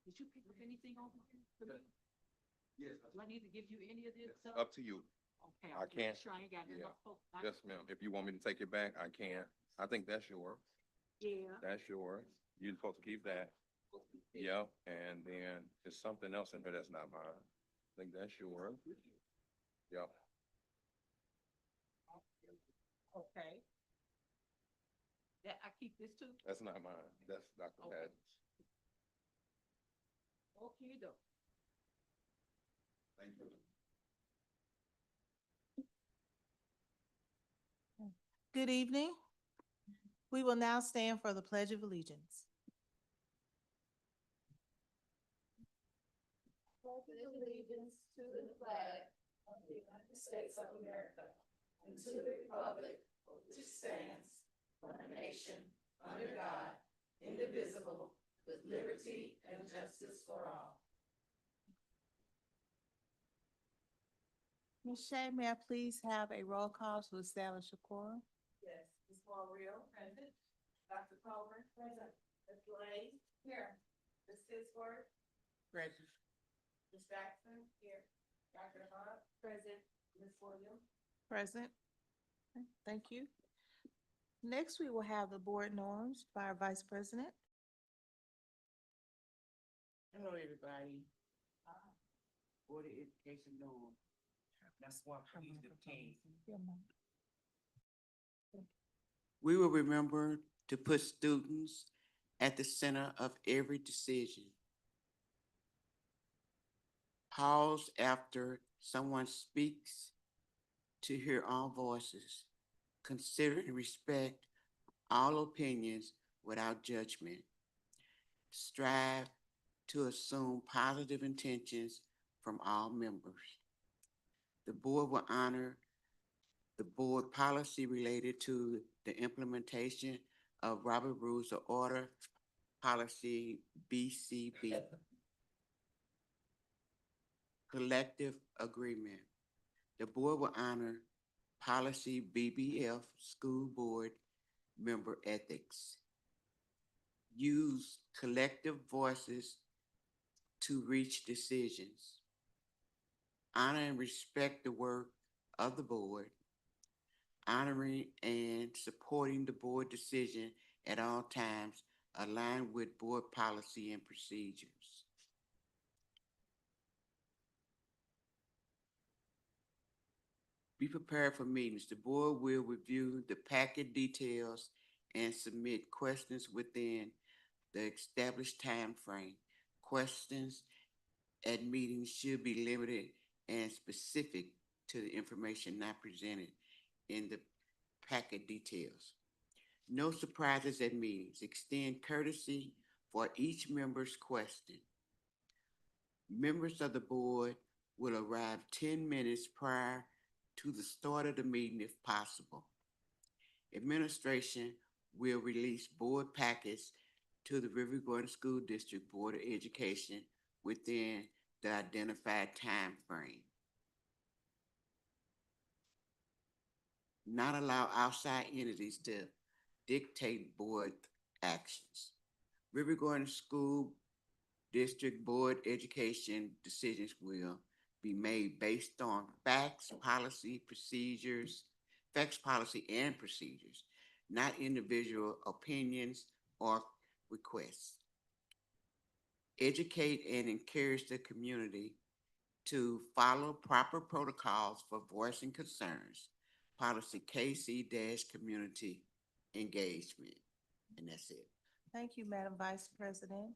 Did you pick up anything over here for me? Yes. Do I need to give you any of this stuff? Up to you. Okay, I I'll can't. make sure I ain't got Yeah. enough folks. Yes, ma'am. If you want me to take it back, I can. I think that's yours. Yeah. That's yours. You're supposed to keep that. Yep. And then there's something else in here that's not mine. I think that's yours. Yep. Okay. That, I keep this too? That's not mine. That's Dr. Okay. Patton's. Okay, though. Thank you. Good evening. We will now stand for the Pledge of Allegiance. Pledge allegiance to the flag of the United States of America and to the republic which stands one nation under God, indivisible, with liberty and justice for all. Ms. Shea, may I please have a roll call to establish a quorum? Yes, Ms. Real, present. Dr. Culver, present. Ms. Blaze, here. Ms. Fitzwater, Present. Ms. Jackson, here. Dr. Hart, present. Ms. Williams. Present. Okay, thank you. Next, we will have the board norms by our Vice President. Hello, everybody. Board of Education norm. That's what please obtain. We will remember to put students at the center of every decision. Pause after someone speaks to hear all voices. Consider and respect all opinions without judgment. Strive to assume positive intentions from all members. The board will honor the board policy related to the implementation of Robert Rules of Order Policy BCB. Collective agreement. The board will honor policy BBF School Board Member Ethics. Use collective voices to reach decisions. Honor and respect the work of the board. Honoring and supporting the board decision at all times aligned with board policy and procedures. Be prepared for meetings. The board will review the packet details and submit questions within the established time frame. Questions at meetings should be limited and specific to the information not presented in the packet details. No surprises at meetings. Extend courtesy for each member's question. Members of the board will arrive 10 minutes prior to the start of the meeting if possible. Administration will release board packets to the River Gordon School District Board of Education within the identified time frame. Not allow outside entities to dictate board actions. River Gordon School District Board Education decisions will be made based on facts, policy, and procedures, not individual opinions or requests. Educate and encourage the community to follow proper protocols for voicing concerns. policy KC-community engagement. And that's it. Thank you, Madam Vice President.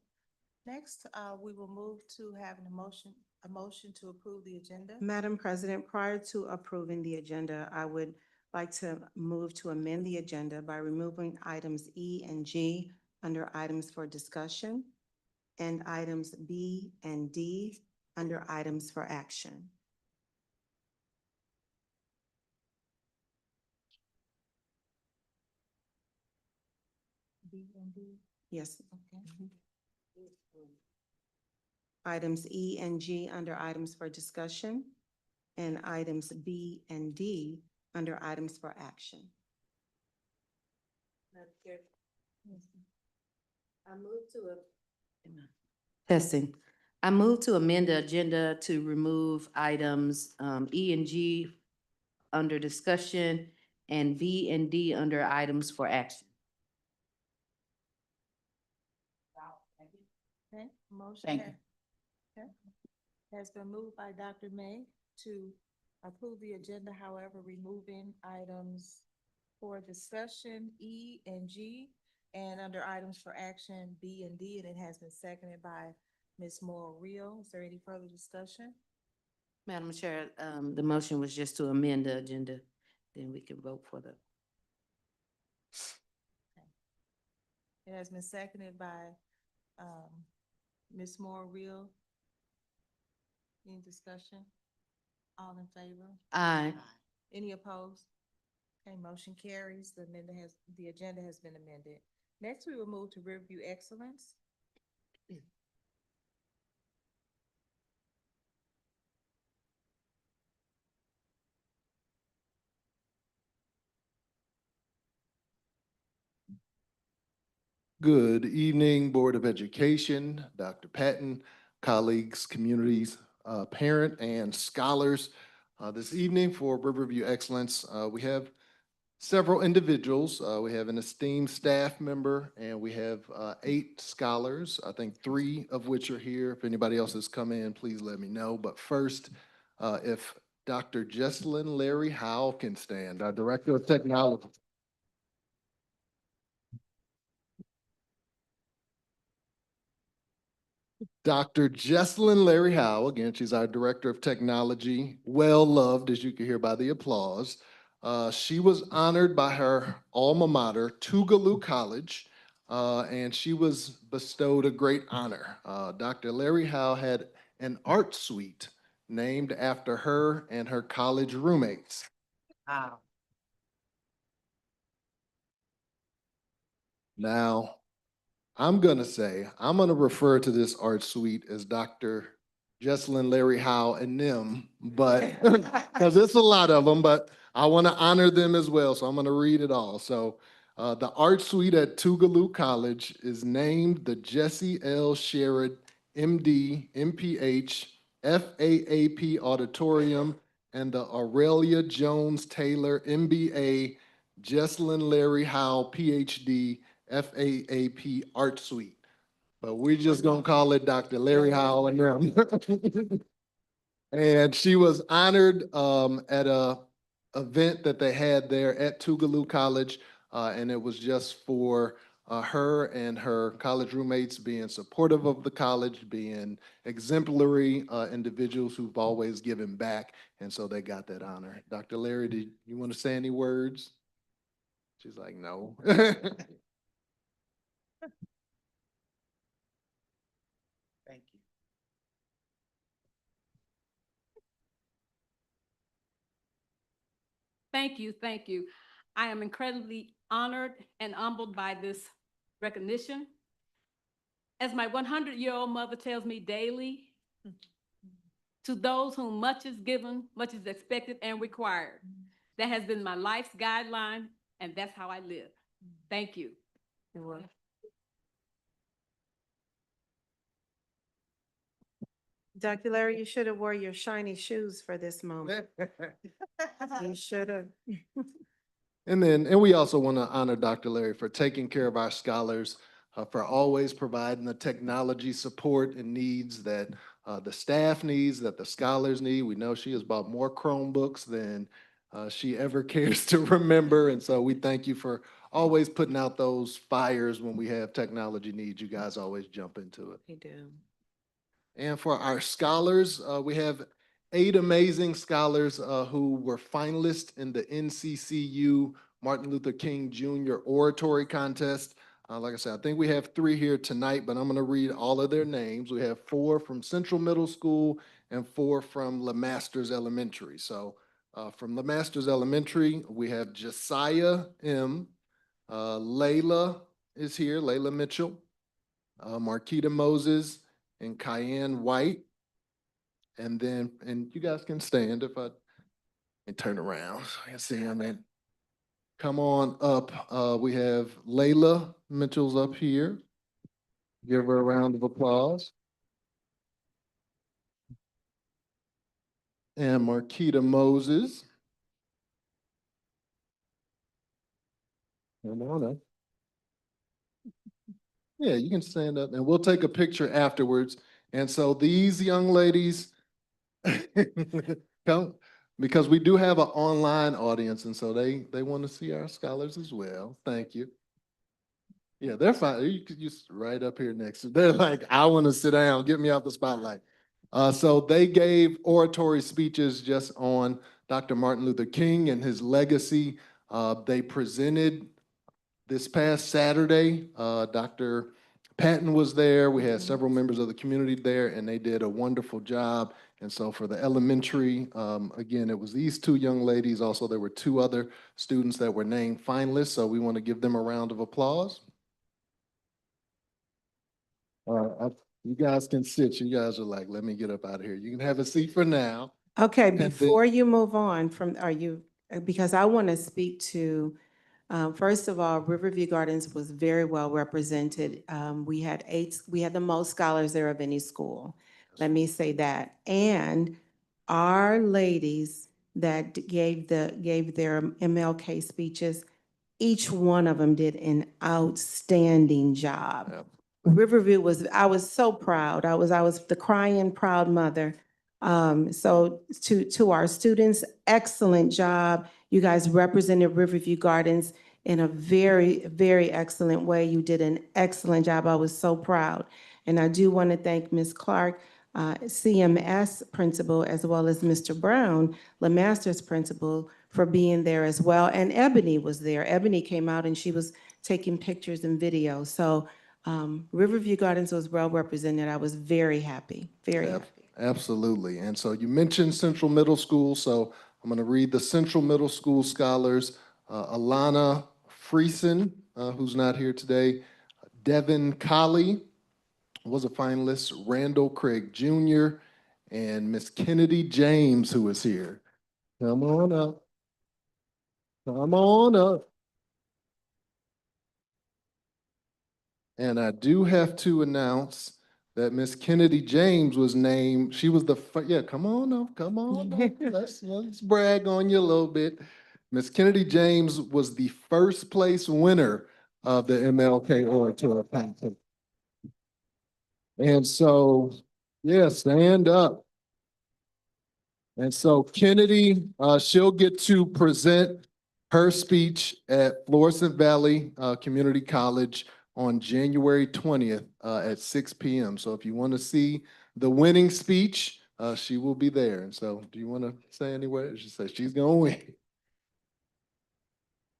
Next, we will move to having a motion to approve the agenda. Madam President, prior to approving the agenda, I would like to move to amend the agenda by removing items E and G under items for discussion and items B and D under items for action. B and D. Yes. Okay. Items E and G under items for discussion and items B and D under items for action. I move to testing. I move to amend the agenda to remove items E and G under discussion and B and D under items for action. Okay, motion. Thank you. Okay. Has been moved by Dr. May to approve the agenda, however, removing items for discussion E and G and under items for action B and D, and it has been seconded by Ms. Moore Real. Is there any further discussion? Madam Chair, the motion was just to amend the agenda, then we can vote for the. It has been seconded by Ms. Moore Real. Any discussion? All in favor? Aye. Any opposed? Okay, motion carries. The agenda has been amended. Next, we will move to Riverview Excellence. Good evening, Board of Education, Dr. Patton, colleagues, communities, parent and scholars. This evening for Riverview Excellence, we have several individuals. We have an esteemed staff member and we have 8 scholars, I think 3 of which are here. If anybody else has come in, please let me know. But first, if Dr. Jesselyn Larry Howe can stand, our Director of Technology. Dr. Jesselyn Larry Howe, again, she's our Director of Technology, well-loved, as you can hear by the applause. She was honored by her alma mater, Tougaloo College, and she was bestowed a great honor. Dr. Larry Howe had an art suite named after her and her college roommates. Wow. Now, I'm gonna refer to this art suite as Dr. Jesselyn Larry Howe and them, but, because it's a lot of them, but I want to honor them as well, so I'm gonna read it all. So, the art suite at Tougaloo College is named the Jesse L. Sherrod, MD, MPH, FAAP Auditorium, and the Aurelia Jones Taylor, MBA, Jesselyn Larry Howe, PhD, FAAP Art Suite. But we're just gonna call it Dr. Larry Howe and them. And she was honored at a event that they had there at Tougaloo College. And it was just for her and her college roommates being supportive of the college, being exemplary individuals who've always given back. And so they got that honor. Dr. Larry, do you want to say any words? She's like, no. Thank you. Thank you, thank you. I am incredibly honored and humbled by this recognition. As my 100-year-old mother tells me daily, to those whom much is given, much is expected and required. That has been my life's guideline, and that's how I live. Thank you. You're welcome. Dr. Larry, you should have wore your shiny shoes for this moment. You should have. And we also want to honor Dr. Larry for taking care of our scholars, for always providing the technology support and needs that the staff needs, that the scholars need. We know she has bought more Chromebooks than she ever cares to remember. And so we thank you for always putting out those fires when we have technology needs. You guys always jump into it. We do. And for our scholars, we have 8 amazing scholars who were finalists in the NCCU Martin Luther King Jr. Oratory Contest. Like I said, I think we have 3 here tonight, but I'm going to read all of their names. We have 4 from Central Middle School and 4 from LeMasters Elementary. So from LeMasters Elementary, we have Josiah M. Layla is here, Layla Mitchell, Marquita Moses, and Cayenne White. And then, and you guys can stand if I and turn around so I can see them. And come on up. We have Layla Mitchell's up here. Give her a round of applause. And Marquita Moses. Come on up. Yeah, you can stand up and we'll take a picture afterwards. And so these young ladies come because we do have an online audience, and so they want to see our scholars as well. Thank you. Yeah, they're fine. You could just right up here next to. They're like, I want to sit down. Get me off the spotlight. So they gave oratory speeches just on Dr. Martin Luther King and his legacy. They presented this past Saturday. Dr. Patton was there. We had several members of the community there, and they did a wonderful job. And so for the elementary, again, it was these 2 young ladies. Also, there were 2 other students that were named finalists. So we want to give them a round of applause. You guys can sit. You guys are like, let me get up out of here. You can have a seat for now. Okay, then- before you move on from, because I want to speak to, first of all, Riverview Gardens was very well represented. We had the most scholars there of any school. Let me say that. And our ladies that gave their MLK speeches, each one of them did an outstanding job. Yep. Riverview I was so proud. I was the crying proud mother. So to our students, excellent job. You guys represented Riverview Gardens in a very, very excellent way. You did an excellent job. I was so proud. And I do want to thank Ms. Clark, CMS principal, as well as Mr. Brown, LeMaster's principal, for being there as well. And Ebony was there. Ebony came out and she was taking pictures and videos. So Riverview Gardens was well represented. I was very happy, very happy. Absolutely. And so you mentioned Central Middle School, so I'm going to read the Central Middle School scholars. Alana Friesen, who's not here today. Devin Colley was a finalist. Randall Craig Jr. and Miss Kennedy James, who is here. Come on up. Come on up. And I do have to announce that Miss Kennedy James was named, she was yeah, come on up, come on up. Let's brag on you a little bit. Miss Kennedy James was the first place winner of the MLK Oratory Contest. And so, yeah, stand up. And so Kennedy, she'll get to present her speech at Florissant Valley Community College on January 20th at 6 p.m. So if you want to see the winning speech, she will be there. And so do you want to say anywhere? She says she's going to win.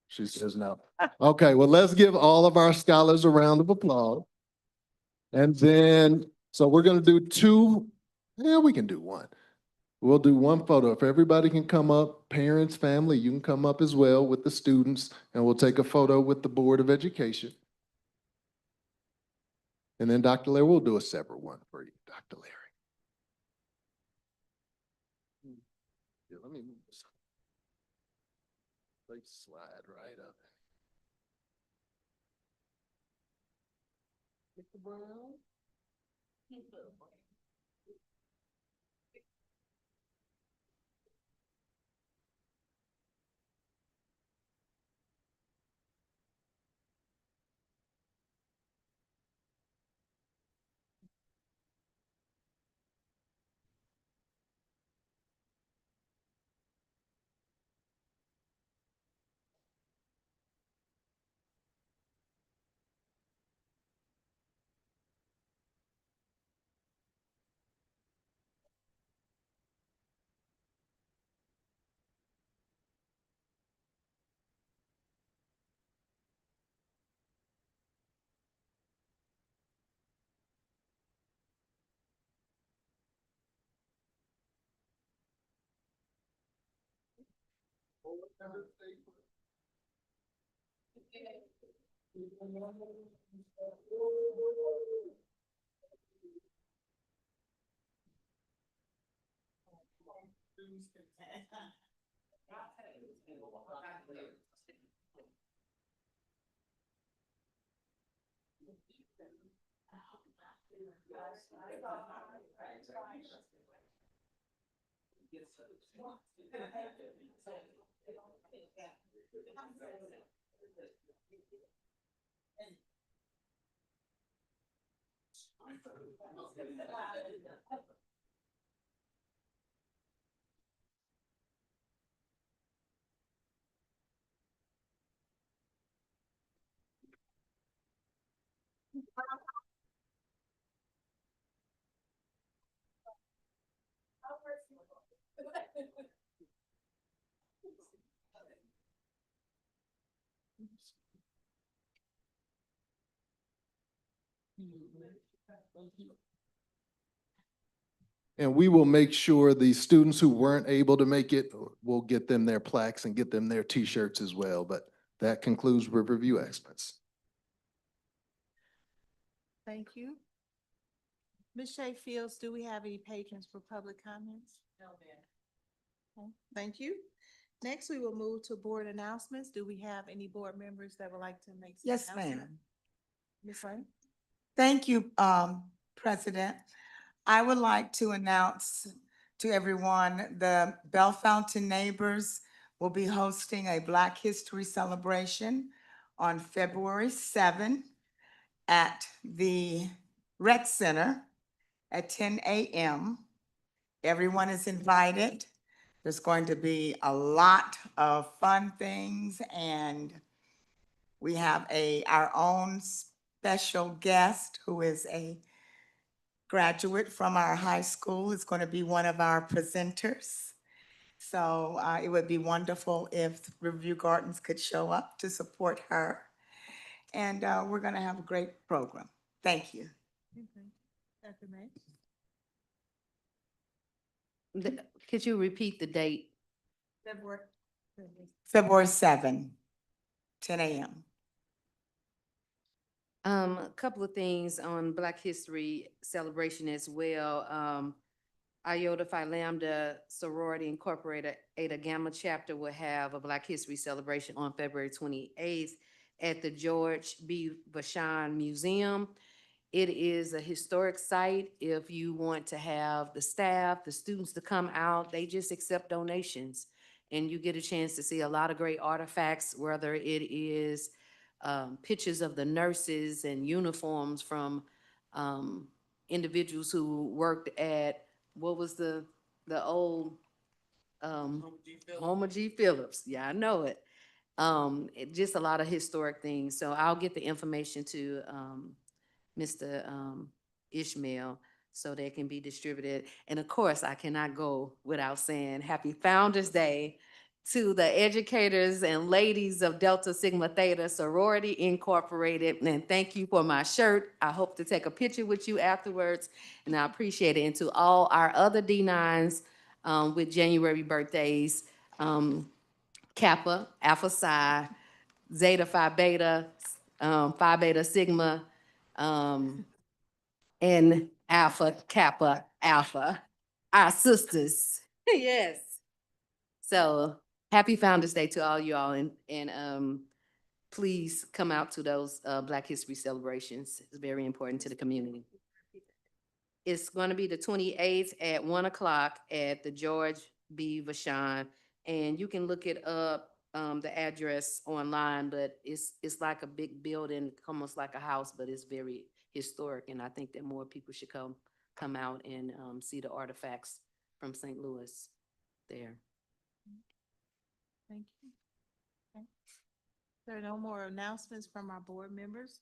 She says no. Okay, well, let's give all of our scholars a round of applause. And then, so we're going to do 2, yeah, we can do 1. We'll do 1 photo. If everybody can come up, parents, family, you can come up as well with the students, and we'll take a photo with the Board of Education. And then Dr. Larry, we'll do a separate one for you, Dr. Larry. Yeah, let me move this. Let's slide right up. Mr. Brown? And we will make sure the students who weren't able to make it, we'll get them their plaques and get them their T-shirts as well. But that concludes Riverview Exponents. Thank you. Ms. Shay Fields, do we have any patrons for public comments? No, ma'am. Thank you. Next, we will move to board announcements. Do we have any board members that would like to make? some Yes, announcement? ma'am. Ms. Lane? Thank you, President. I would like to announce to everyone, the Bell Fountain Neighbors will be hosting a Black History celebration on February 7th at the Rec Center at 10 a.m. Everyone is invited. There's going to be a lot of fun things, and we have our own special guest who is a graduate from our high school. Is going to be one of our presenters. So it would be wonderful if Riverview Gardens could show up to support her. And we're going to have a great program. Thank you. Okay. Dr. May? Could you repeat the date? February. 7, 10 a.m. A couple of things on Black History celebration as well. Iota Phi Lambda Sorority Incorporated Eta Gamma chapter will have a Black History celebration on February 28th at the George B. Vashon Museum. It is a historic site. If you want to have the staff, the students to come out, they just accept donations. And you get a chance to see a lot of great artifacts, whether it is pictures of the nurses and uniforms from individuals who worked at, what was the old Homer G. Phillips. Yeah, I know it. Just a lot of historic things. So I'll get the information to Mr. Ishmael so they can be distributed. And of course, I cannot go without saying Happy Founder's Day to the educators and ladies of Delta Sigma Theta Sorority Incorporated. And thank you for my shirt. I hope to take a picture with you afterwards, and I appreciate it. And to all our other D9s with January birthdays, Kappa, Alpha Psi, Zeta Phi Beta, Phi Beta Sigma, and Alpha Kappa Alpha, our sisters. Yes. So happy Founders Day to all you all, and please come out to those Black History celebrations. It's very important to the community. It's going to be the 28th at 1 o'clock at the George B. Vashon, and you can look it up, the address online, but it's like a big building, almost like a house, but it's very historic, and I think that more people should come out and see the artifacts from St. Louis there. Thank you. Okay. There are no more announcements from our board members.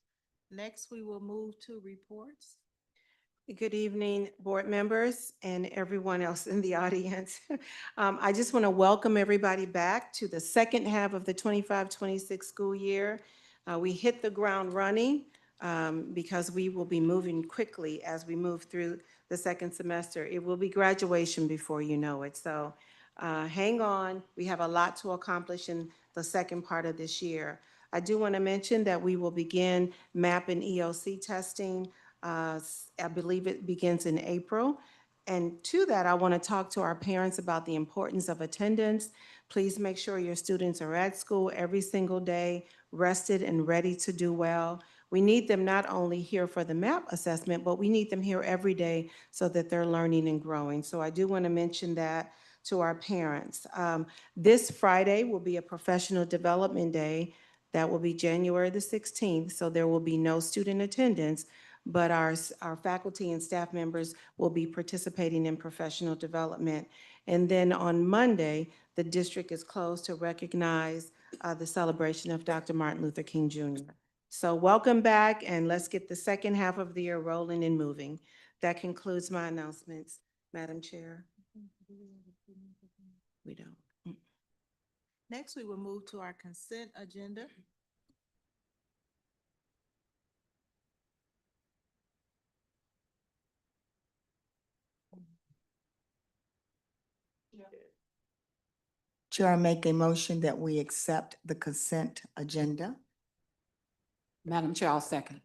Next, we will move to reports. Good evening, board members and everyone else in the audience. I just want to welcome everybody back to the second half of the 25-26 school year. We hit the ground running because we will be moving quickly as we move through the second semester. It will be graduation before you know it. So Hang on, we have a lot to accomplish in the second part of this year. I do want to mention that we will begin MAP and EOC testing. I believe it begins in April. And to that, I want to talk to our parents about the importance of attendance. Please make sure your students are at school every single day, rested and ready to do well. We need them not only here for the MAP assessment, but we need them here every day so that they're learning and growing. So I do want to mention that to our parents. This Friday will be a professional development day. That will be January the 16th, so there will be no student attendance, but our faculty and staff members will be participating in professional development. And then on Monday, the district is closed to recognize the celebration of Dr. Martin Luther King Jr. So welcome back, and let's get the second half of the year rolling and moving. That concludes my announcements, Madam Chair. We don't. Next, we will move to our consent agenda. Chair, I make a motion that we accept the consent agenda. Madam Chair, I'll second.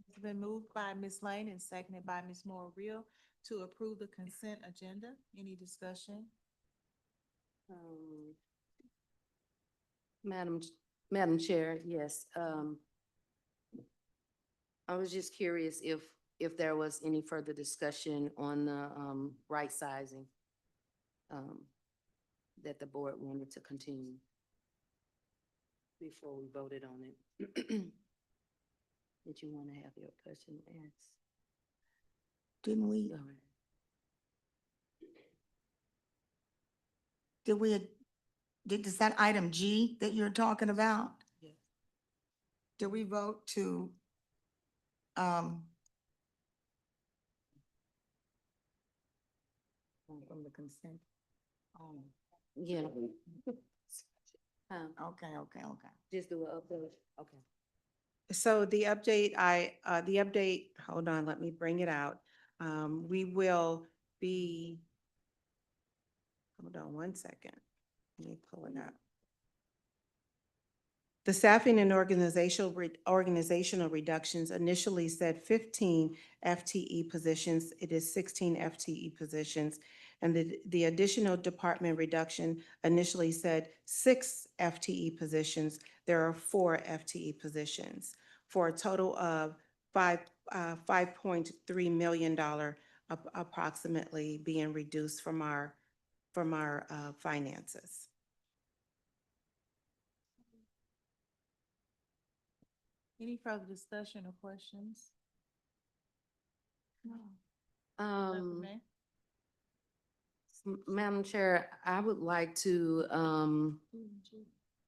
It's been moved by Ms. Lane and seconded by Ms. Moore Real to approve the consent agenda. Any discussion? Madam Chair, yes. I was just curious if there was any further discussion on the right sizing that the board wanted to continue before we voted on it. Did you want to have your question asked? Didn't we, All right. is that item G that you're talking about? Yes. Did we vote to, from the consent? Oh, Yeah. okay. Just do an update, okay. So the update, hold on, let me bring it out. We will be, hold on one second. Let me pull it up. The staffing and organizational reductions initially said 15 FTE positions. It is 16 FTE positions. And the additional department reduction initially said 6 FTE positions. There are 4 FTE positions for a total of $5.3 million approximately being reduced from our finances. Any further discussion or questions? Dr. May? Madam Chair, I would like to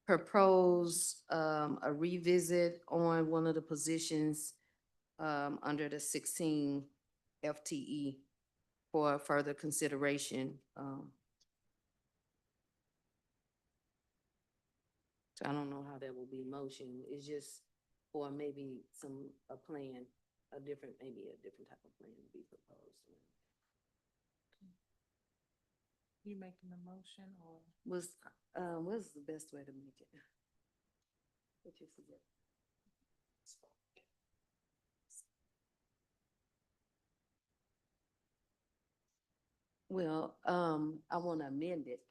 propose a revisit on one of the positions under the 16 FTE for further consideration. So I don't know how that will be motion. It's just for maybe a plan, maybe a different type of plan to be proposed. You making the motion or? What's the best way to make it? What you suggest? Well, I want to amend it.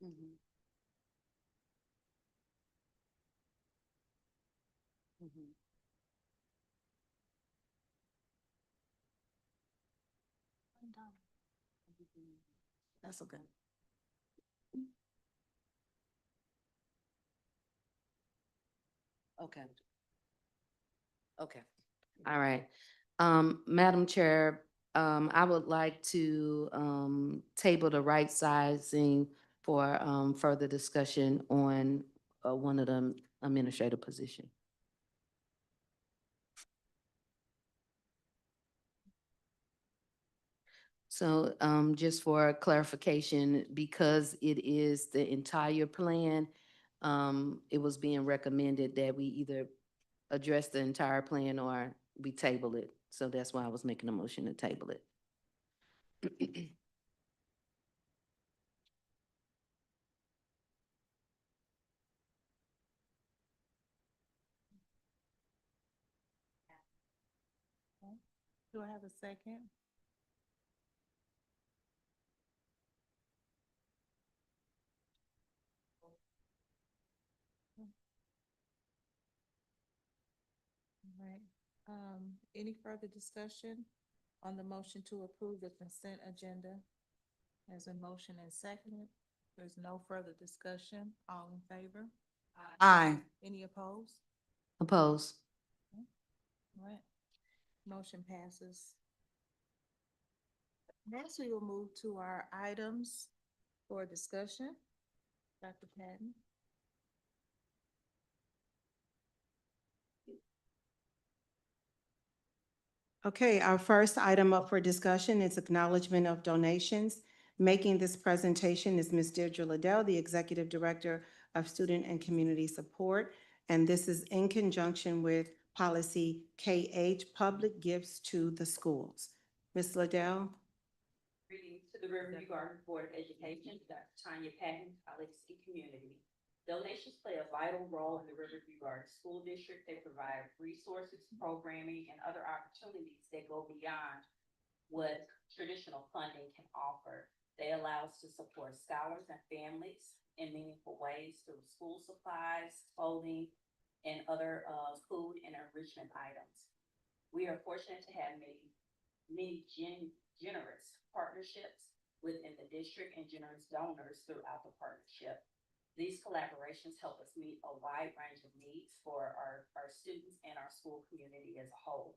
Mhm. Mhm. That's okay. Okay. Okay. All right. Madam Chair, I would like to table the right sizing for further discussion on one of the administrative position. So just for clarification, because it is the entire plan, it was being recommended that we either address the entire plan or we table it. So that's why I was making a motion to table it. Do I have a second? All right. Any further discussion on the motion to approve the consent agenda? There's a motion and second. There's no further discussion. All in favor? Aye. Any opposed? Oppose. All right. Motion passes. Next, we will move to our items for discussion. Dr. Patton. Okay, our first item up for discussion is acknowledgement of donations. Making this presentation is Ms. Deirdre Liddell, the Executive Director of Student and Community Support, and this is in conjunction with Policy KH, Public Gifts to the Schools. Ms. Liddell? Greetings to the Riverview Gardens Board of Education, Dr. Tanya Patton, colleagues and community. Donations play a vital role in the Riverview Gardens School District. They provide resources, programming, and other opportunities that go beyond what traditional funding can offer. They allow us to support scholars and families in meaningful ways through school supplies, clothing, and other food and enrichment items. We are fortunate to have many generous partnerships within the district and generous donors throughout the partnership. These collaborations help us meet a wide range of needs for our students and our school community as a whole.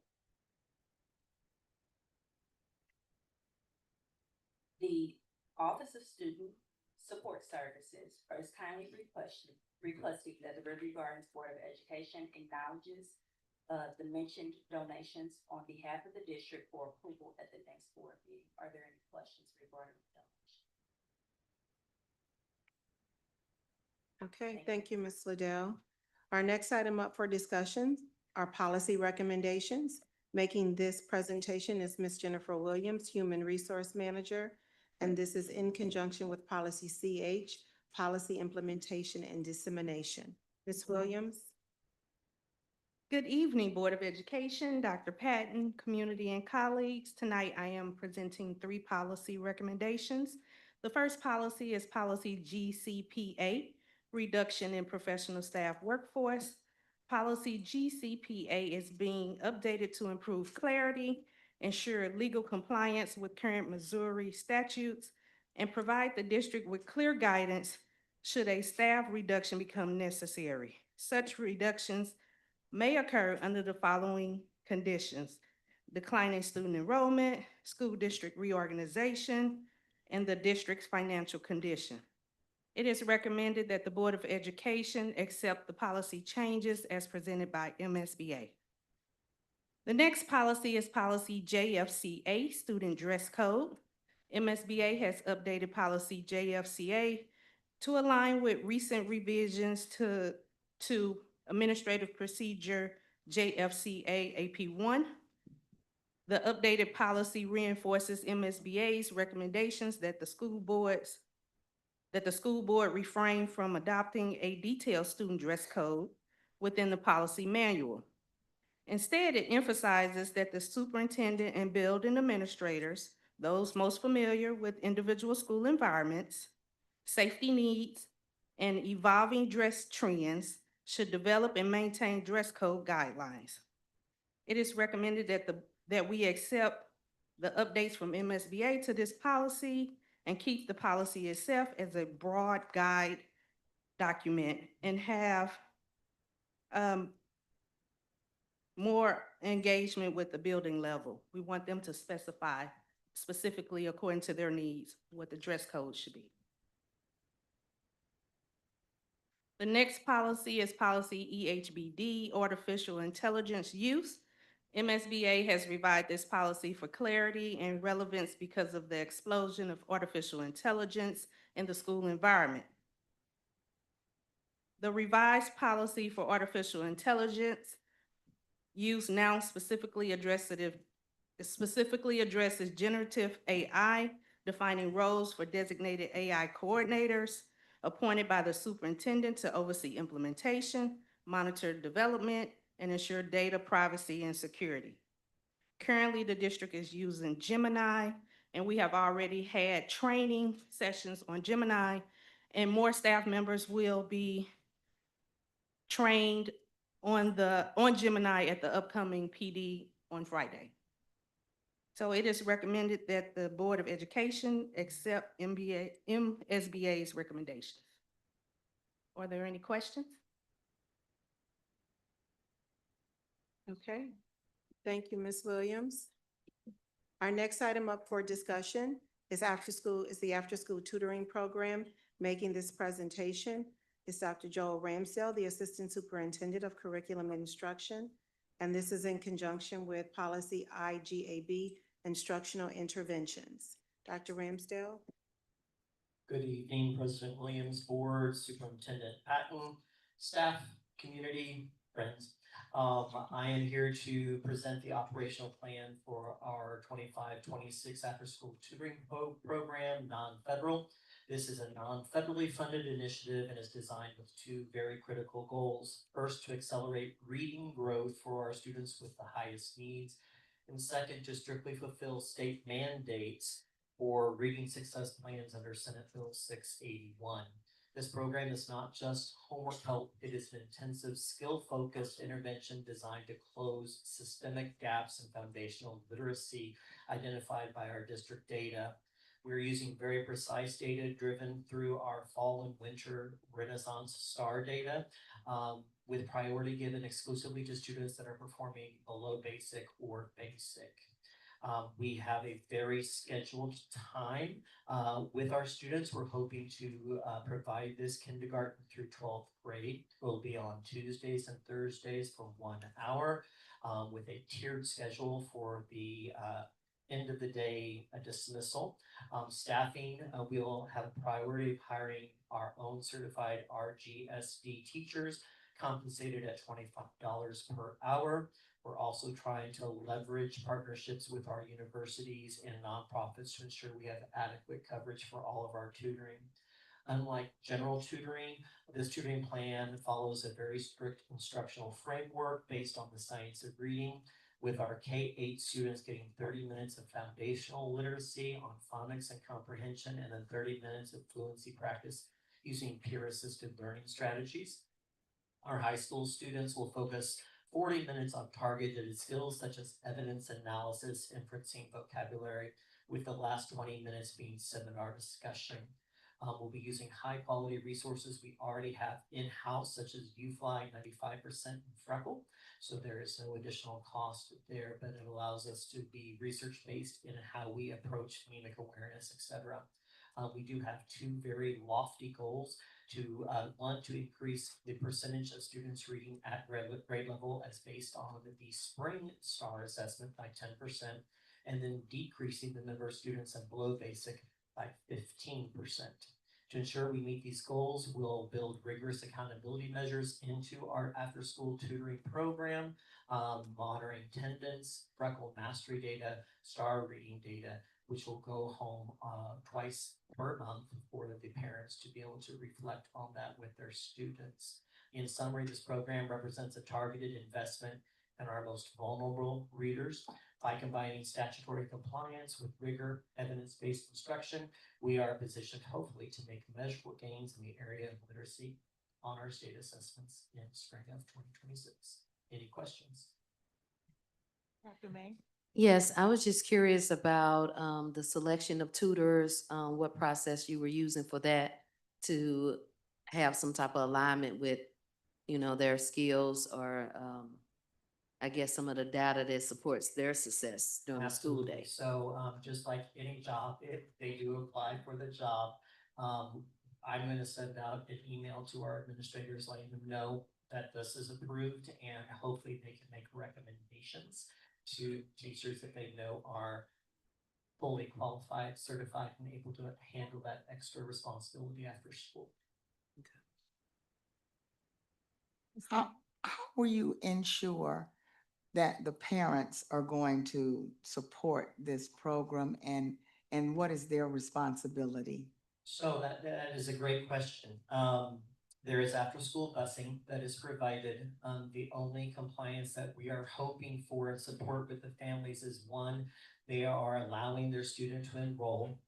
The Office of Student Support Services is kindly requesting that the Riverview Gardens Board of Education acknowledges the mentioned donations on behalf of the district for approval at the next board meeting. Are there any questions regarding the donation? Okay, thank you, Ms. Liddell. Our next item up for discussion are policy recommendations. Making this presentation is Ms. Jennifer Williams, Human Resource Manager, and this is in conjunction with Policy CH, Policy Implementation and Dissemination. Ms. Williams? Good evening, Board of Education, Dr. Patton, community and colleagues. Tonight I am presenting 3 policy recommendations. The first policy is policy GCPA, reduction in professional staff workforce. Policy GCPA is being updated to improve clarity, ensure legal compliance with current Missouri statutes, and provide the district with clear guidance should a staff reduction become necessary. Such reductions may occur under the following conditions: declining student enrollment, school district reorganization, and the district's financial condition. It is recommended that the Board of Education accept the policy changes as presented by MSBA. The next policy is policy JFCA, student dress code. MSBA has updated policy JFCA to align with recent revisions to Administrative Procedure JFCA AP1. The updated policy reinforces MSBA's recommendations that the school board refrain from adopting a detailed student dress code within the policy manual. Instead, it emphasizes that the superintendent and building administrators, those most familiar with individual school environments, safety needs, and evolving dress trends, should develop and maintain dress code guidelines. It is recommended that we accept the updates from MSBA to this policy and keep the policy itself as a broad guide document and have more engagement with the building level. We want them to specify specifically according to their needs what the dress code should be. The next policy is policy EHBD, artificial intelligence use. MSBA has revised this policy for clarity and relevance because of the explosion of artificial intelligence in the school environment. The revised policy for artificial intelligence use now specifically addresses generative AI, defining roles for designated AI coordinators appointed by the superintendent to oversee implementation, monitor development, and ensure data privacy and security. Currently, the district is using Gemini, and we have already had training sessions on Gemini, and more staff members will be trained on Gemini at the upcoming PD on Friday. So it is recommended that the Board of Education accept MSBA's recommendations. Are there any questions? Okay, thank you, Ms. Williams. Our next item up for discussion is the after-school tutoring program. Making this presentation is Dr. Joel Ramsdale, the Assistant Superintendent of Curriculum and Instruction. And this is in conjunction with Policy IGAB, Instructional Interventions. Dr. Ramsdale? Good evening, President Williams, Board, Superintendent Patton, staff, community, friends. I am here to present the operational plan for our 25-26 after-school tutoring program, non-federal. This is a non-federally funded initiative and is designed with two very critical goals. First, to accelerate reading growth for our students with the highest needs. And second, to strictly fulfill state mandates for reading success plans under Senate Bill 681. This program is not just homework help, it is an intensive, skill-focused intervention designed to close systemic gaps in foundational literacy identified by our district data. We're using very precise data driven through our fall and winter Renaissance STAR data, with priority given exclusively to students that are performing below basic or basic. We have a very scheduled time with our students. We're hoping to provide this kindergarten through 12th grade. We'll be on Tuesdays and Thursdays for 1 hour with a tiered schedule for the end of the day dismissal. Staffing, we'll have a priority of hiring our own certified RGSD teachers, compensated at $25 per hour. We're also trying to leverage partnerships with our universities and nonprofits to ensure we have adequate coverage for all of our tutoring. Unlike general tutoring, this tutoring plan follows a very strict instructional framework based on the science of reading, with our K-8 students getting 30 minutes of foundational literacy on phonics and comprehension, and then 30 minutes of fluency practice using peer-assisted learning strategies. Our high school students will focus 40 minutes on targeted skills such as evidence analysis, inferencing, vocabulary, with the last 20 minutes being seminar discussion. We'll be using high quality resources we already have in-house, such as UFly 95% and Freckle. So there is no additional cost there, but it allows us to be research-based in how we approach phonemic awareness, etc. We do have two very lofty goals. To one, to increase the percentage of students reading at grade level as based on the spring STAR assessment by 10%, and then decreasing the number of students at below basic by 15%. To ensure we meet these goals, we'll build rigorous accountability measures into our after-school tutoring program, monitoring attendance, Freckle mastery data, STAR reading data, which will go home twice per month for the parents to be able to reflect on that with their students. In summary, this program represents a targeted investment in our most vulnerable readers. By combining statutory compliance with rigor, evidence-based instruction, we are positioned hopefully to make measurable gains in the area of literacy on our state assessments in spring of 2026. Any questions? Dr. May? Yes, I was just curious about the selection of tutors, what process you were using for that to have some type of alignment with, their skills or I guess some of the data that supports their success during the school day. So just like any job, if they do apply for the job, I'm going to send out an email to our administrators letting them know that this is approved, and hopefully they can make recommendations to teachers that they know are fully qualified, certified, and able to handle that extra responsibility after school. How will you ensure that the parents are going to support this program and what is their responsibility? So that is a great question. There is after-school busing that is provided. The only compliance that we are hoping for and support with the families is one, they are allowing their student to enroll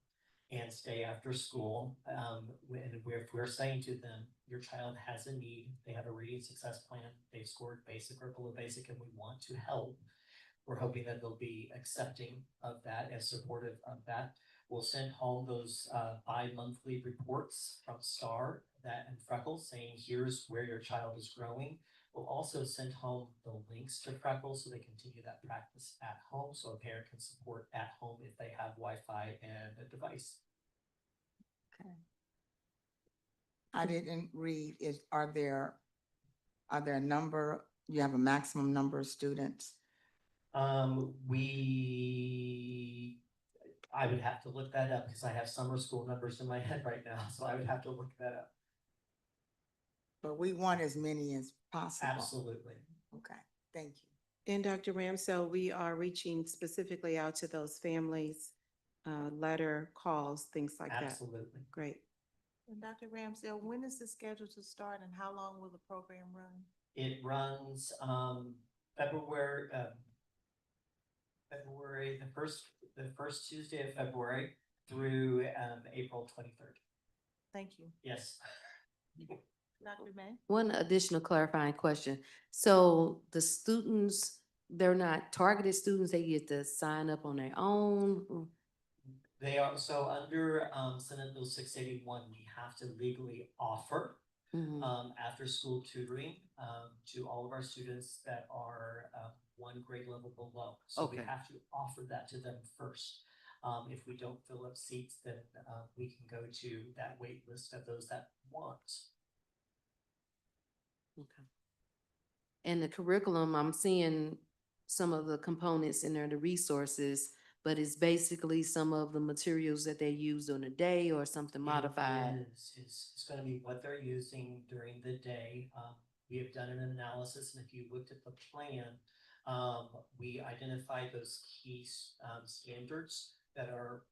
and stay after school. If we're saying to them, your child has a need, they have a reading success plan, they've scored basic or below basic, and we want to help. We're hoping that they'll be accepting of that and supportive of that. We'll send home those bi-monthly reports from STAR that and Freckles saying, here's where your child is growing. We'll also send home the links to Freckles so they continue that practice at home, so a parent can support at home if they have Wi-Fi and a device. Okay. I didn't read, are there a number, you have a maximum number of students? I would have to look that up because I have summer school numbers in my head right now, so I would have to look that up. But we want as many as possible. Absolutely. Okay, thank you. And Dr. Ramsdell, we are reaching specifically out to those families, letter, calls, things like that. Absolutely. Great. And Dr. Ramsdale, when is the schedule to start and how long will the program run? It runs February, the first Tuesday of February through April 23rd. Thank you. Yes. Dr. May? One additional clarifying question. So the students, they're not targeted students, they get to sign up on their own? They are, so under Senate Bill 681, we have to legally offer after-school tutoring to all of our students that are one grade level below. So we Okay. have to offer that to them first. If we don't fill up seats, then we can go to that wait list of those that want. Okay. And the curriculum, I'm seeing some of the components in there, the resources, but it's basically some of the materials that they use on a day or something modified. It's going to be what they're using during the day. We have done an analysis, and if you looked at the plan, we identified those key standards that are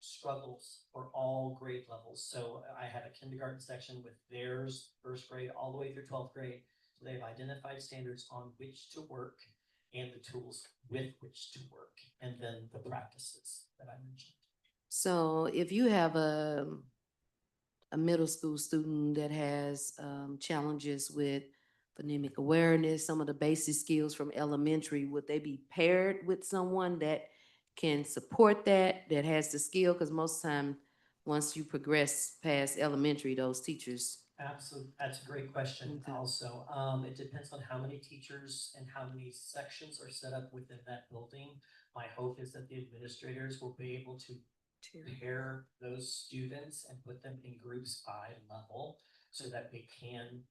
struggles for all grade levels. So I have a kindergarten section with theirs, first grade all the way through 12th grade. So they've identified standards on which to work and the tools with which to work, and then the practices that I mentioned. So if you have a middle school student that has challenges with phonemic awareness, some of the basic skills from elementary, would they be paired with someone that can support that has the skill? Because most time, once you progress past elementary, those teachers. Absolutely, that's a great question. Okay. Also, it depends on how many teachers and how many sections are set up within that building. My hope is that the administrators will be able to pair those students and put them in groups by level so that they can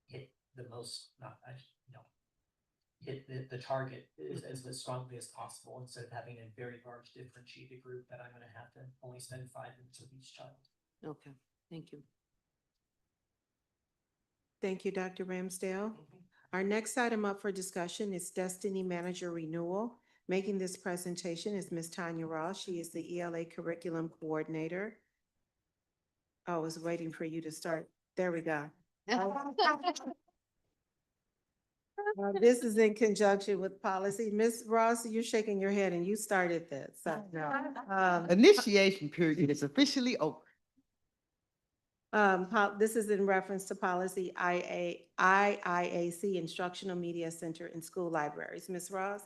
hit the most, hit the target as strongly as possible instead of having a very large differentiated group that I'm going to have to only spend 5 minutes with each child. Okay, thank you. Thank you, Dr. Ramsdale. Our next item up for discussion is Destiny Manager Renewal. Making this presentation is Ms. Tanya Ross. She is the ELA Curriculum Coordinator. I was waiting for you to start. There we go. This is in conjunction with policy. Ms. Ross, you're shaking your head and you started this. So, Initiation period is officially over. This is in reference to policy IIAC, Instructional Media Center in School Libraries. Ms. Ross?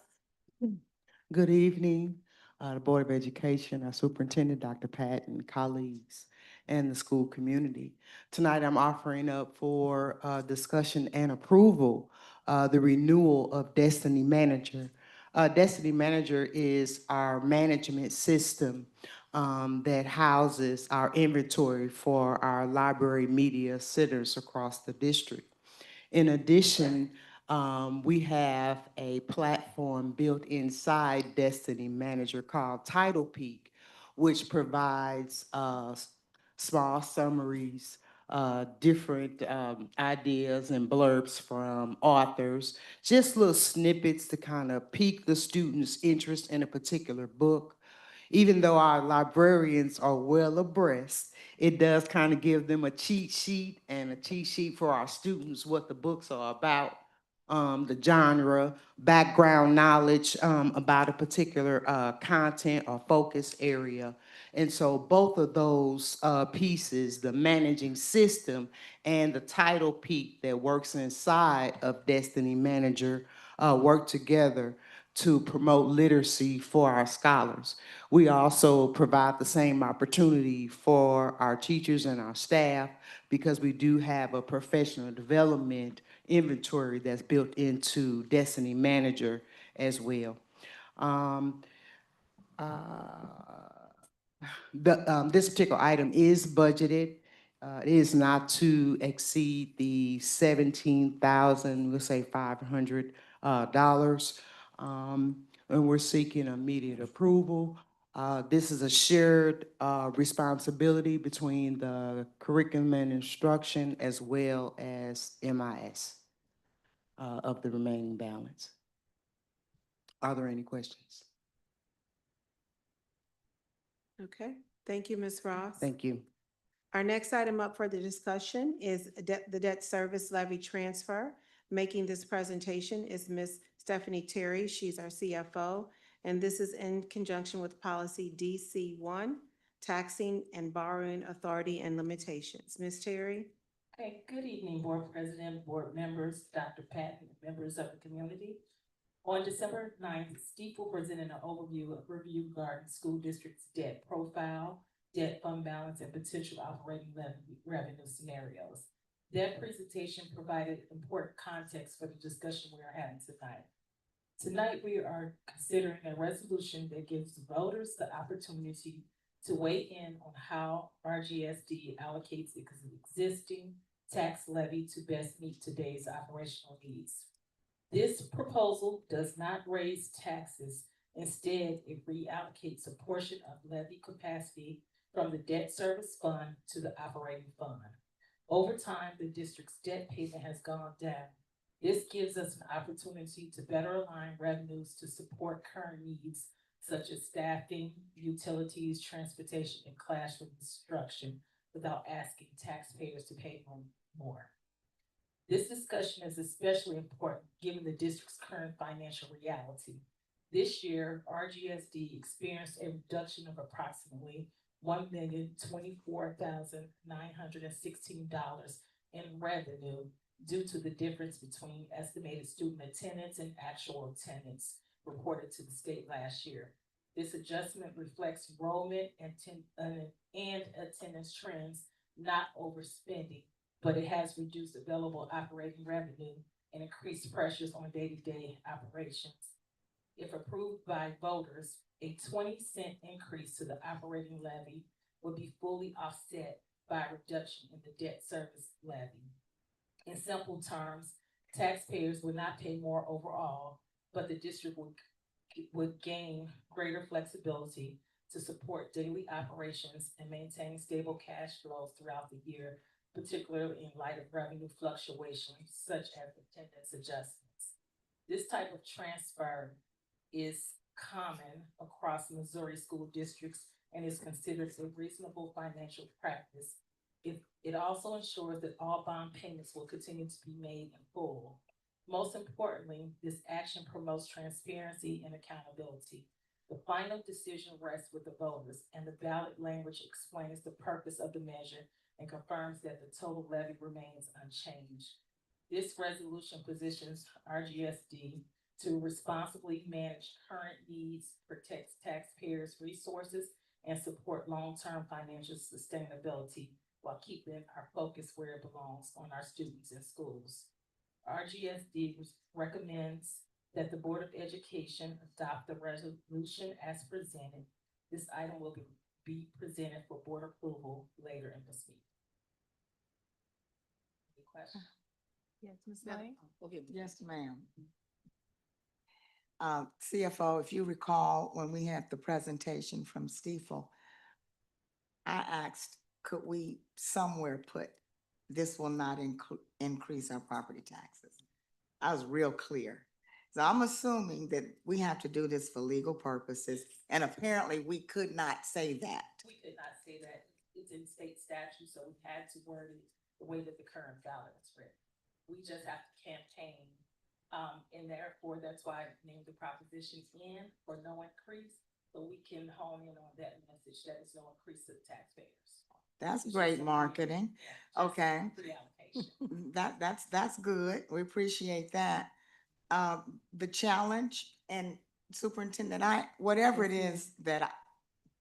Good evening, the Board of Education, our Superintendent, Dr. Patton, colleagues, and the school community. Tonight, I'm offering up for discussion and approval the renewal of Destiny Manager. Destiny Manager is our management system that houses our inventory for our library media centers across the district. In addition, we have a platform built inside Destiny Manager called Title Peak, which provides small summaries different ideas and blurbs from authors, just little snippets to kind of pique the students' interest in a particular book. Even though our librarians are well abreast, it does kind of give them a cheat sheet and a cheat sheet for our students, what the books are about, the genre, background knowledge about a particular content or focus area. And so both of those pieces, the managing system and the title peak that works inside of Destiny Manager, work together to promote literacy for our scholars. We also provide the same opportunity for our teachers and our staff because we do have a professional development inventory that's built into Destiny Manager as well. Um, this particular item is budgeted. It is not to exceed the 17,000, let's say $500. And we're seeking immediate approval. This is a shared responsibility between the curriculum and instruction as well as MIS of the remaining balance. Are there any questions? Okay, thank you, Ms. Ross. Thank you. Our next item up for the discussion is the debt service levy transfer. Making this presentation is Ms. Stephanie Terry. She's our CFO, and this is in conjunction with policy DC-1, taxing and borrowing authority and limitations. Ms. Terry? Okay, good evening, Board President, board members, Dr. Patton, members of the community. On December 9th, Steeple presented an overview of Riverview Garden School District's debt profile, debt fund balance, and potential operating revenue scenarios. That presentation provided important context for the discussion we are having tonight. Tonight, we are considering a resolution that gives voters the opportunity to weigh in on how RGSD allocates its existing tax levy to best meet today's operational needs. This proposal does not raise taxes. Instead, it reallocates a portion of levy capacity from the debt service fund to the operating fund. Over time, the district's debt payment has gone down. This gives us an opportunity to better align revenues to support current needs such as staffing, utilities, transportation, and classroom instruction without asking taxpayers to pay more. This discussion is especially important given the district's current financial reality. This year, RGSD experienced a reduction of approximately $1,024,916 in revenue due to the difference between estimated student attendance and actual attendance reported to the state last year. This adjustment reflects enrollment and attendance trends, not overspending, but it has reduced available operating revenue and increased pressures on day-to-day operations. If approved by voters, a 20-cent increase to the operating levy would be fully offset by a reduction in the debt service levy. In simple terms, taxpayers would not pay more overall, but the district would gain greater flexibility to support daily operations and maintain stable cash flows throughout the year, particularly in light of revenue fluctuations such as attendance adjustments. This type of transfer is common across Missouri school districts and is considered a reasonable financial practice. It also ensures that all bond payments will continue to be made in full. Most importantly, this action promotes transparency and accountability. The final decision rests with the voters, and the ballot language explains the purpose of the measure and confirms that the total levy remains unchanged. This resolution positions RGSD to responsibly manage current needs, protect taxpayers' resources, and support long-term financial sustainability while keeping our focus where it belongs, on our students and schools. RGSD recommends that the Board of Education adopt the resolution as presented. This item will be presented for board approval later in this meeting. Any questions? Yes, Ms. No. Lane? Okay. Yes, ma'am. CFO, if you recall, when we had the presentation from Stiefel, I asked, could we somewhere put this will not increase our property taxes. I was real clear. So I'm assuming that we have to do this for legal purposes, and apparently we could not say that. We could not say that. It's in state statute, so we had to word it the way that the current ballot is written. We just have to campaign, and therefore, that's why I named the propositions in for no increase, so we can hone in on that message that is no increase to the taxpayers. That's It's great just a- marketing. yeah, just Okay. Reallocation. That's good. We appreciate that. The challenge and superintendent, whatever it is that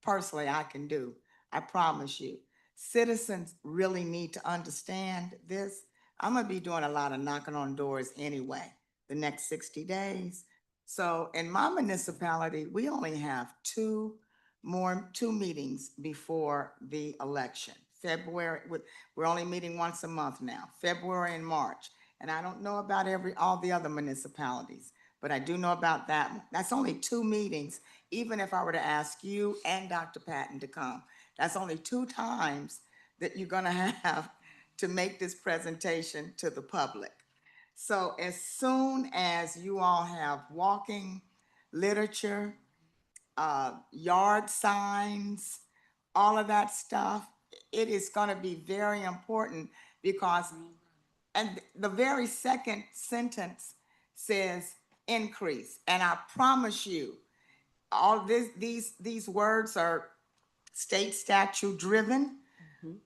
personally I can do, I promise you, citizens really need to understand this. I'm gonna be doing a lot of knocking on doors anyway, the next 60 days. So in my municipality, we only have two meetings before the election. February, we're only meeting once a month now, February and March. And I don't know about all the other municipalities, but I do know about that. That's only two meetings, even if I were to ask you and Dr. Patton to come. That's only two times that you're gonna have to make this presentation to the public. So as soon as you all have walking literature, yard signs, all of that stuff, it is gonna be very important because, and the very second sentence says increase. And I promise you, all these words are state statute driven.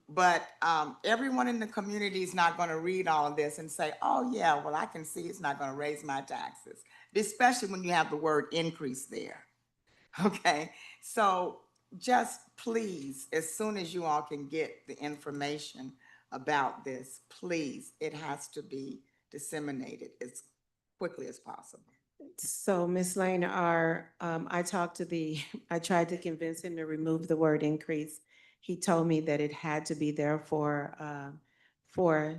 But everyone in the community is not gonna read all of this and say, oh yeah, well, I can see it's not gonna raise my taxes, especially when you have the word increase there. Okay, so just please, as soon as you all can get the information about this, please, it has to be disseminated as quickly as possible. So, Ms. Lane, I talked to I tried to convince him to remove the word increase. He told me that it had to be there for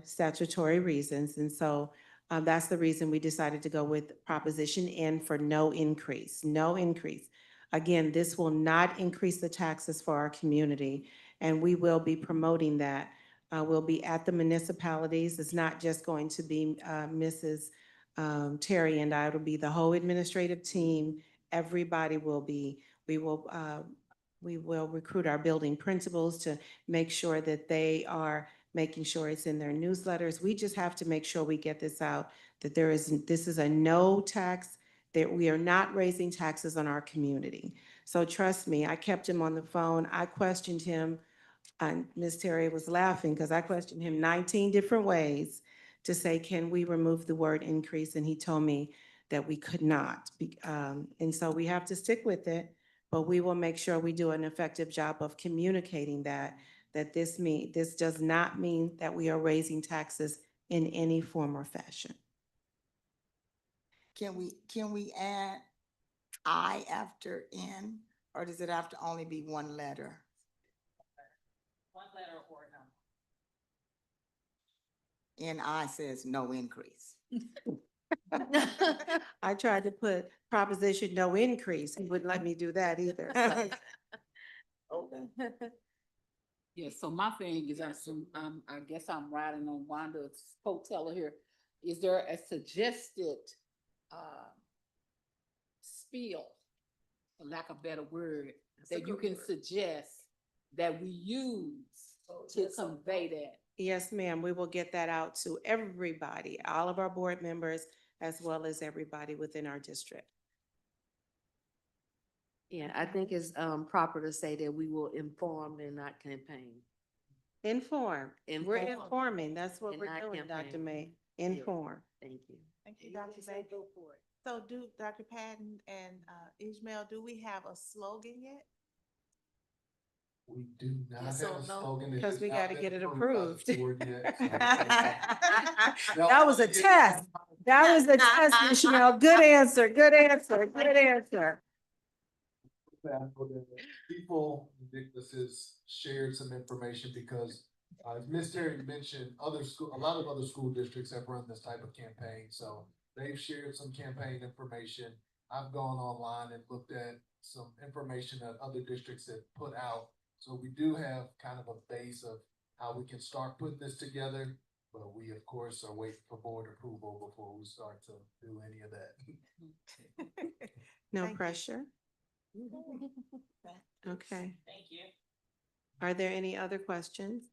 statutory reasons. And so that's the reason we decided to go with Proposition N for no increase, no increase. Again, this will not increase the taxes for our community, and we will be promoting that. We'll be at the municipalities. It's not just going to be Mrs. Terry and I, it'll be the whole administrative team. Everybody will be, we will recruit our building principals to make sure that they are making sure it's in their newsletters. We just have to make sure we get this out, that this is a no tax, that we are not raising taxes on our community. So trust me, I kept him on the phone. I questioned him, and Ms. Terry was laughing because I questioned him 19 different ways to say, can we remove the word increase? And he told me that we could not. And so we have to stick with it, but we will make sure we do an effective job of communicating that this does not mean that we are raising taxes in any form or fashion. Can we add I after N, or does it have to only be one letter? One letter or a number. NI says no increase. I tried to put proposition no increase. He wouldn't let me do that either. Yeah, so my thing is, I guess I'm riding on Wanda's coattail here. Is there a suggested, spiel, for lack of a better word, that you can suggest that we use to convey that? Yes, ma'am. We will get that out to everybody, all of our board members, as well as everybody within our district. Yeah, I think it's proper to say that we will inform and not campaign. Inform. We're informing. That's what And we're not doing, Dr. campaign. May. Inform. Thank you. Thank you, Dr. Bay. Go for it. So Dr. Patton and Ishmael, do we have a slogan yet? We do not have So a no, slogan. It because has we not gotta been get it by the approved. board yet, so- That was a test. That was a test, Ishmael. Good answer, good answer, good answer. People, Nicholas has shared some information because, as Ms. Terry mentioned, a lot of other school districts have run this type of campaign, so they've shared some campaign information. I've gone online and looked at some information that other districts have put out. So we do have kind of a base of how we can start putting this together. But we, of course, are waiting for board approval before we start to do any of that. No Thank you. pressure. Okay. Thank you. Are there any other questions?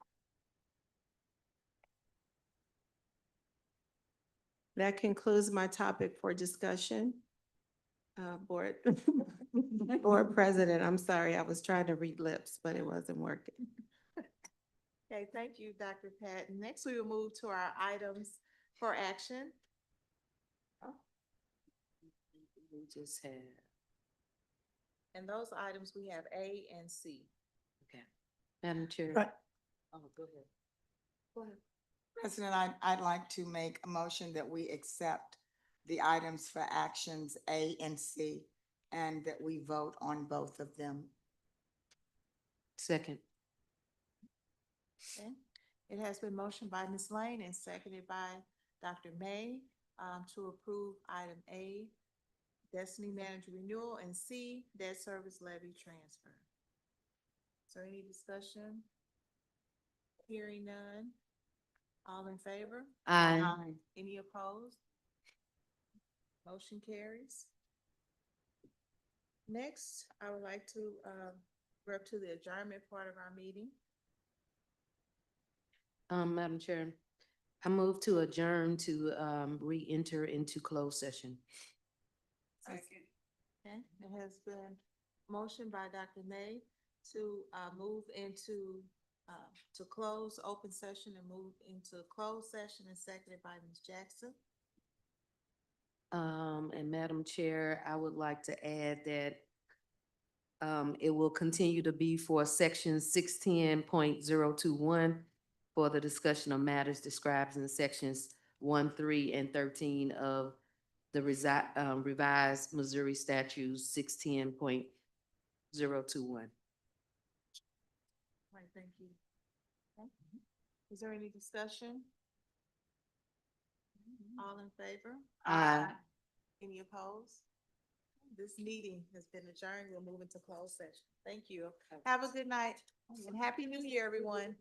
That concludes my topic for discussion. Board, Board President, I'm sorry, I was trying to read lips, but it wasn't working. Okay, thank you, Dr. Patton. Next, we will move to our items for action. We just had, And those items, we have A and C. okay. Madam Chair. Right. Oh, go ahead. Go ahead. President, I'd like to make a motion that we accept the items for actions A and C and that we vote on both of them. Second. Okay. It has been motioned by Ms. Lane and seconded by Dr. May, to approve item A, Destiny Manager Renewal, and C, Debt Service Levy Transfer. So any discussion? Hearing none. All in favor? Aye. Any opposed? Motion carries. Next, I would like to, go up to the adjournment part of our meeting. Madam Chair, I move to adjourn to, re-enter into closed session. Okay, it has been motioned by Dr. May to, move into, to close open session and move into closed session, and seconded by Ms. Jackson. And Madam Chair, I would like to add that it will continue to be for section 610.021 for the discussion of matters described in sections 1, 3, and 13 of the revised Missouri statutes 610.021. Right, thank you. Okay. Is there any discussion? All in favor? Aye. Any opposed? This meeting has been adjourned. We'll move into closed session. Thank you. Have a good night and Happy New Year, everyone.